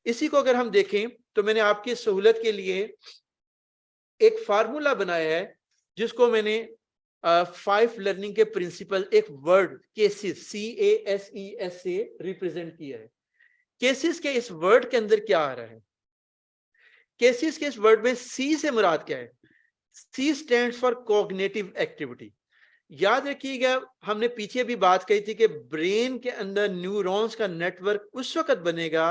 इसी को अगर हम देखें तो मैंने आपकी सहूलत के लिए एक फार्मूला बनाया है जिसको मैंने 5 लर्निंग के प्रिंसिपल एक वर्ड केसेस CASES से रिप्रेजेंट किया है। केसेस के इस वर्ड के अंदर क्या आ रहा है? केसेस के इस वर्ड में सी से मुराद क्या है? C stands for cognitive activity. याद रखिएगा, हमने पीछे भी बात कही थी कि ब्रेन के अंदर न्यूरॉन्स का नेटवर्क उस वक्त बनेगा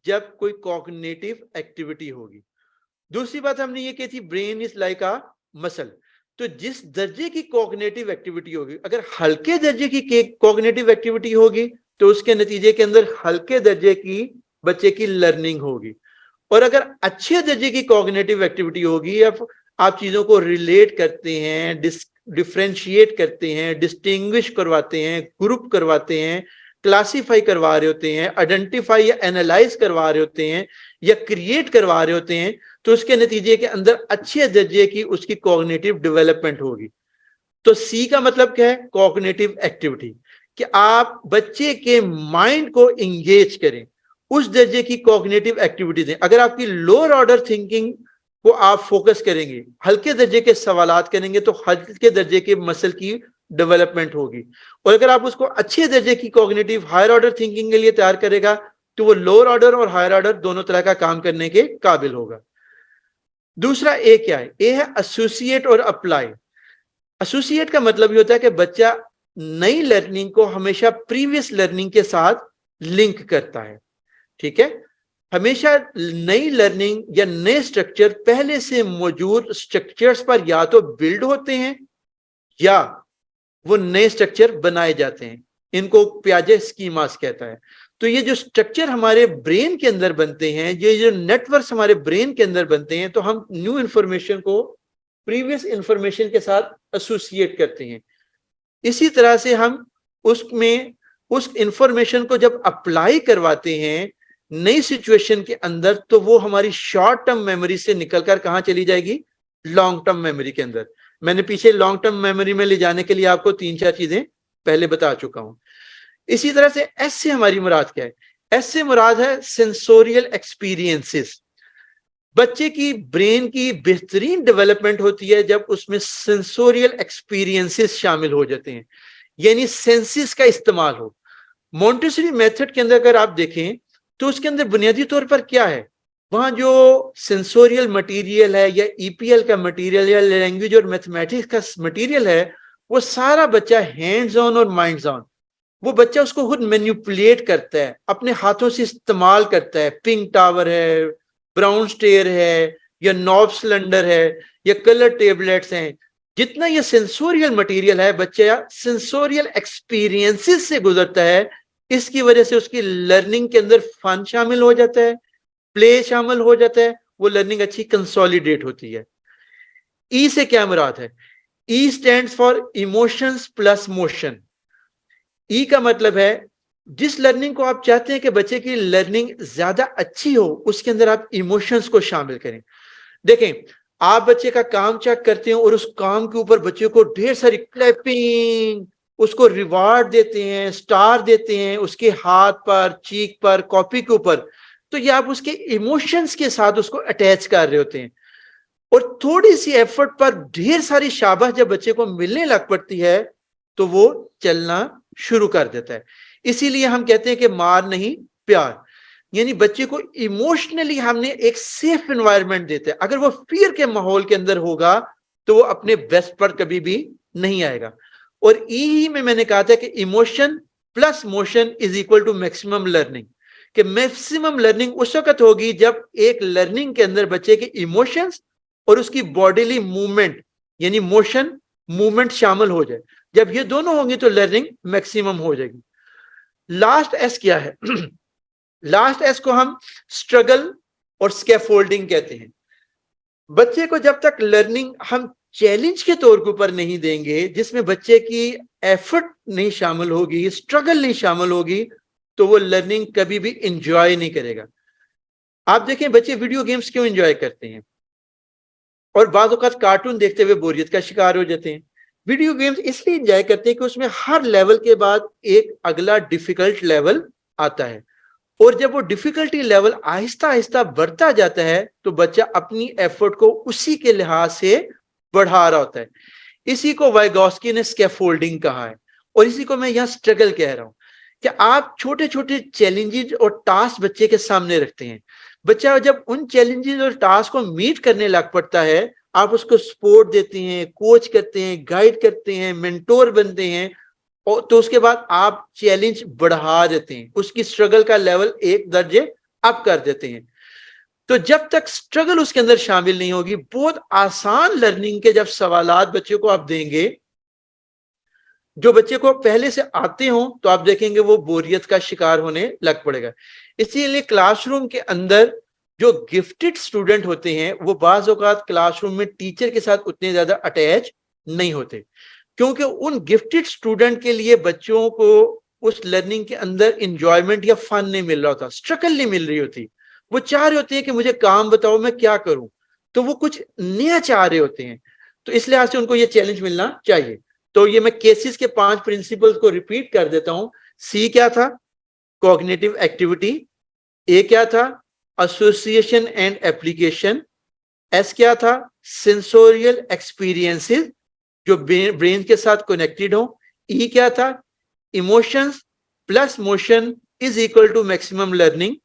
जब कोई कॉग्निटिव एक्टिविटी होगी। दूसरी बात हमने ये कही थी, brain is like a muscle. तो जिस दर्जे की कॉग्निटिव एक्टिविटी होगी, अगर हल्के दर्जे की कॉग्निटिव एक्टिविटी होगी तो उसके नतीजे के अंदर हल्के दर्जे की बच्चे की लर्निंग होगी। और अगर अच्छे दर्जे की कॉग्निटिव एक्टिविटी होगी, आप चीजों को रिलेट करते हैं, डिफ्रेंशिएट करते हैं, डिस्टिंग्विश करवाते हैं, ग्रुप करवाते हैं, क्लासिफाई करवा रहे होते हैं, आइडेंटिफाई या एनालाइज करवा रहे होते हैं या क्रिएट करवा रहे होते हैं, तो उसके नतीजे के अंदर अच्छे दर्जे की उसकी कॉग्निटिव डेवलपमेंट होगी। तो सी का मतलब क्या है? कॉग्निटिव एक्टिविटी, कि आप बच्चे के माइंड को इंगेज करें, उस दर्जे की कॉग्निटिव एक्टिविटी दें। अगर आपकी लोअर ऑर्डर थिंकिंग को आप फोकस करेंगे, हल्के दर्जे के सवालात करेंगे, तो हल्के दर्जे के मसल की डेवलपमेंट होगी। और अगर आप उसको अच्छे दर्जे की कॉग्निटिव हायर ऑर्डर थिंकिंग के लिए तैयार करेगा, तो वो लोअर ऑर्डर और हायर ऑर्डर दोनों तरह का काम करने के काबिल होगा। दूसरा ए क्या है? ए है एसोसिएट और अप्लाई। एसोसिएट का मतलब ये होता है कि बच्चा नई लर्निंग को हमेशा प्रीवियस लर्निंग के साथ लिंक करता है। ठीक है, हमेशा नई लर्निंग या नए स्ट्रक्चर पहले से मौजूद स्ट्रक्चर्स पर या तो बिल्ड होते हैं या वो नए स्ट्रक्चर बनाए जाते हैं। इनको पियाजे स्कीमास कहता है। तो ये जो स्ट्रक्चर हमारे ब्रेन के अंदर बनते हैं, ये जो नेटवर्क्स हमारे ब्रेन के अंदर बनते हैं, तो हम न्यू इंफॉर्मेशन को प्रीवियस इंफॉर्मेशन के साथ एसोसिएट करते हैं। इसी तरह से हम उसमें उस इंफॉर्मेशन को जब अप्लाई करवाते हैं नई सिचुएशन के अंदर, तो वो हमारी शॉर्ट टर्म मेमोरी से निकलकर कहां चली जाएगी? लॉन्ग टर्म मेमोरी के अंदर। मैंने पीछे लॉन्ग टर्म मेमोरी में ले जाने के लिए आपको 3-4 चीजें पहले बता चुका हूं। इसी तरह से एस से हमारी मुराद क्या है? एस से मुराद है सेंसोरियल एक्सपीरियंसेस। बच्चे की ब्रेन की बेहतरीन डेवलपमेंट होती है जब उसमें सेंसोरियल एक्सपीरियंसेस शामिल हो जाते हैं, यानी सेंसेस का इस्तेमाल हो। मोंटेसरी मेथड के अंदर अगर आप देखें तो उसके अंदर बुनियादी तौर पर क्या है? वहां जो सेंसोरियल मटेरियल है या ईपीएल का मटेरियल या लैंग्वेज और मैथमेटिक्स का मटेरियल है, वो सारा बच्चा हैंड्स ऑन और माइंड्स ऑन, वो बच्चा उसको खुद मैनिपुलेट करता है, अपने हाथों से इस्तेमाल करता है। पिंक टावर है, ब्राउन स्टेयर है, या नॉब सिलेंडर है, या कलर टेबलेट्स हैं, जितना ये सेंसोरियल मटेरियल है, बच्चा सेंसोरियल एक्सपीरियंसेस से गुजरता है। इसकी वजह से उसकी लर्निंग के अंदर फन शामिल हो जाता है, प्ले शामिल हो जाता है, वो लर्निंग अच्छी कंसोलिडेट होती है। ई से क्या मुराद है? E stands for emotions plus motion. E का मतलब है जिस लर्निंग को आप चाहते हैं कि बच्चे की लर्निंग ज्यादा अच्छी हो, उसके अंदर आप इमोशंस को शामिल करें। देखें, आप बच्चे का काम चेक करते हैं और उस काम के ऊपर बच्चे को ढेर सारी क्लैपिंग, उसको रिवार्ड देते हैं, स्टार देते हैं उसके हाथ पर, चीक पर, कॉपी के ऊपर, तो ये आप उसके इमोशंस के साथ उसको अटैच कर रहे होते हैं। और थोड़ी सी एफर्ट पर ढेर सारी शाबाश जब बच्चे को मिलने लग पड़ती है, तो वो चलना शुरू कर देता है। इसीलिए हम कहते हैं कि मार नहीं प्यार, यानी बच्चे को इमोशनली हमने एक सेफ एनवायरनमेंट देते हैं। अगर वो फियर के माहौल के अंदर होगा तो वो अपने बेस्ट पर कभी भी नहीं आएगा। और ई में मैंने कहा था कि emotion plus motion is equal to maximum learning, कि मैक्सिमम लर्निंग उस वक्त होगी जब एक लर्निंग के अंदर बच्चे के इमोशंस और उसकी बॉडीली मूवमेंट यानी मोशन मूवमेंट शामिल हो जाए। जब ये दोनों होंगे तो लर्निंग मैक्सिमम हो जाएगी। लास्ट एस क्या है? लास्ट एस को हम स्ट्रगल और स्कैफोल्डिंग कहते हैं। बच्चे को जब तक लर्निंग हम चैलेंज के तौर के ऊपर नहीं देंगे, जिसमें बच्चे की एफर्ट नहीं शामिल होगी, स्ट्रगल नहीं शामिल होगी, तो वो लर्निंग कभी भी इंजॉय नहीं करेगा। आप देखें, बच्चे वीडियो गेम्स क्यों इंजॉय करते हैं और बाज़ औक़ात कार्टून देखते हुए बोरियत का शिकार हो जाते हैं? वीडियो गेम्स इसलिए इंजॉय करते हैं कि उसमें हर लेवल के बाद एक अगला डिफिकल्ट लेवल आता है, और जब वो डिफिकल्टी लेवल आहिस्ता आहिस्ता बढ़ता जाता है तो बच्चा अपनी एफर्ट को उसी के लिहाज से बढ़ा रहा होता है। इसी को वाइगोस्की ने स्कैफोल्डिंग कहा है, और इसी को मैं यहाँ स्ट्रगल कह रहा हूं कि आप छोटे छोटे चैलेंजेस और टास्क बच्चे के सामने रखते हैं। बच्चा जब उन चैलेंजेस और टास्क को मीट करने लग पड़ता है, आप उसको सपोर्ट देते हैं, कोच करते हैं, गाइड करते हैं, मेंटोर बनते हैं, और तो उसके बाद आप चैलेंज बढ़ा देते हैं, उसकी स्ट्रगल का लेवल एक दर्जे अप कर देते हैं। तो जब तक स्ट्रगल उसके अंदर शामिल नहीं होगी, बहुत आसान लर्निंग के जब सवालात बच्चे को आप देंगे, जो बच्चे को पहले से आते हो, तो आप देखेंगे वो बोरियत का शिकार होने लग पड़ेगा। इसीलिए क्लासरूम के अंदर जो गिफ्टेड स्टूडेंट होते हैं वो बाज़ औक़ात क्लासरूम में टीचर के साथ उतने ज्यादा अटैच नहीं होते, क्योंकि उन गिफ्टेड स्टूडेंट के लिए बच्चों को उस लर्निंग के अंदर इंजॉयमेंट या फन नहीं मिल रहा होता, स्ट्रगल नहीं मिल रही होती। वो चाह रहे होते हैं कि मुझे काम बताओ मैं क्या करूं, तो वो कुछ नया चाह रहे होते हैं। तो इस लिहाज से उनको ये चैलेंज मिलना चाहिए। तो ये मैं केसेस के 5 प्रिंसिपल्स को रिपीट कर देता हूं। सी क्या था? Cognitive activity. ए क्या था? Association and application. एस क्या था? सेंसोरियल एक्सपीरियंसेस जो ब्रेन के साथ कनेक्टेड हो। ई क्या था? Emotions plus motion is equal to maximum learning.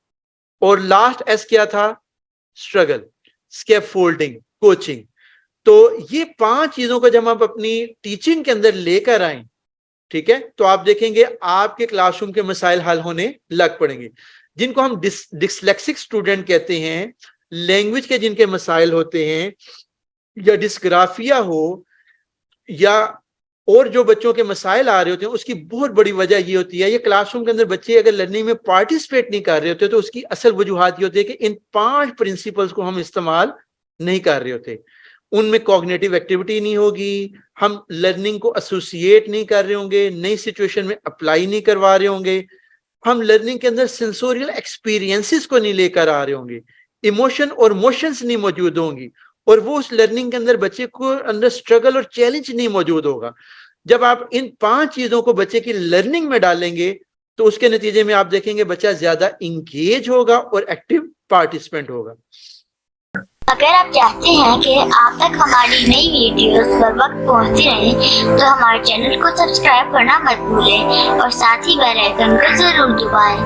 और लास्ट एस क्या था? Struggle, scaffolding, coaching. तो ये 5 चीजों को जब आप अपनी टीचिंग के अंदर लेकर आए, ठीक है, तो आप देखेंगे आपके क्लासरूम के मसाइल हल होने लग पड़ेंगे। जिनको हम डिस्लेक्सिक स्टूडेंट कहते हैं, लैंग्वेज के जिनके मसाइल होते हैं, या डिस्ग्राफिया हो, या और जो बच्चों के मसाइल आ रहे होते हैं, उसकी बहुत बड़ी वजह ये होती है, ये क्लासरूम के अंदर बच्चे अगर लर्निंग में पार्टिसिपेट नहीं कर रहे होते, तो उसकी असल वजूहात ये होती है कि इन 5 प्रिंसिपल्स को हम इस्तेमाल नहीं कर रहे होते। उनमें कॉग्निटिव एक्टिविटी नहीं होगी, हम लर्निंग को एसोसिएट नहीं कर रहे होंगे, नई सिचुएशन में अप्लाई नहीं करवा रहे होंगे, हम लर्निंग के अंदर सेंसोरियल एक्सपीरियंसेस को नहीं लेकर आ रहे होंगे, इमोशन और मोशंस नहीं मौजूद होंगी, और वो उस लर्निंग के अंदर बच्चे को अंदर स्ट्रगल और चैलेंज नहीं मौजूद होगा। जब आप इन 5 चीजों को बच्चे की लर्निंग में डालेंगे, तो उसके नतीजे में आप देखेंगे बच्चा ज्यादा इंगेज होगा और एक्टिव पार्टिसिपेंट होगा। अगर आप चाहते हैं कि आप तक हमारी नई वीडियोस बर वक्त पहुंचती रहे, तो हमारे चैनल को सब्सक्राइब करना मत भूलें और साथ ही बेल आइकन को जरूर दबाएं।